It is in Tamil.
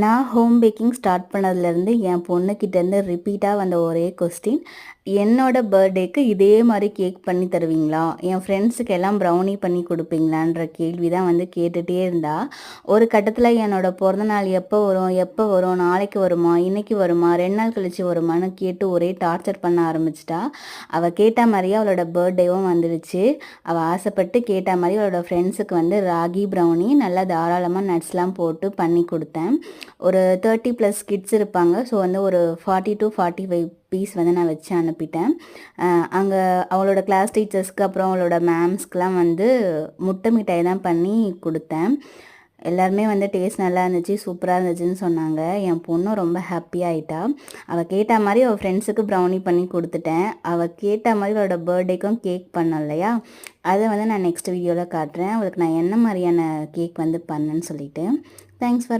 நான் ஹோம் பேக்கிங் ஸ்டார்ட் பண்ணதுலேருந்து என் பொண்ணுக்கிட்டேருந்து ரிப்பீட்டாக வந்த ஒரே கொஸ்டின், என்னோட பர்த்டேக்கு இதே மாரி கேக் பண்ணி தருவீங்களா? என் ஃப்ரெண்ட்ஸுக்கு எல்லாம் ப்ரௌனி பண்ணி குடுப்பீங்களான்ற கேள்வி தான் வந்து கேட்டுட்டே இருந்தா. ஒரு கட்டத்தில என்னோட பொறந்த நாள் எப்போ வரும்? எப்போ வரும்? நாளைக்கு வருமா? இன்னைக்கு வருமா? 2 நாள் கழிச்சு வருமான்னு கேட்டு ஒரே டார்ச்சர் பண்ண ஆரம்பிச்சுட்டா. அவ கேட்ட மாரியே அவளோட பர்த்டேவும் வந்துடுச்சு. அவ ஆசைப்பட்டு கேட்ட மாரி அவளோட ஃப்ரெண்ட்ஸுக்கு வந்து ராகி ப்ரௌனி நல்லா தாராளமா நட்ஸ்லாம் போட்டு பண்ணி குடுத்தேன். ஒரு 30+ கிட்ஸ் இருப்பாங்க. ஸோ வந்து ஒரு 40 to 45 பீஸ் வந்து நான் வச்சு அனுப்பிட்டேன். அங்கே அவளோட கிளாஸ் டீச்சர்ஸ்க்கு அப்புறம் அவளோட மேம்ஸ்க்குலாம் வந்து முட்டை மிட்டாய் தான் பண்ணி கொடுத்தேன். எல்லாருமே வந்து டேஸ்ட் நல்லா இருந்துச்சு, சூப்பராக இருந்துச்சுன்னு சொன்னாங்க. என் பொண்ணும் ரொம்ப ஹாப்பியாகிட்டா. அவள் கேட்ட மாதிரி அவள் ஃப்ரெண்ட்ஸுக்கு ப்ரௌனி பண்ணி கொடுத்துட்டேன். அவள் கேட்ட மாதிரி அவளோட பர்த்டேக்கும் கேக் பண்ணோம் இல்லையா, அதை வந்து நான் நெக்ஸ்ட் வீடியோவில் காட்டுறேன். அவளுக்கு நான் என்ன மாதிரியான கேக் வந்து பண்ணேன்னு சொல்லிட்டு. Thanks for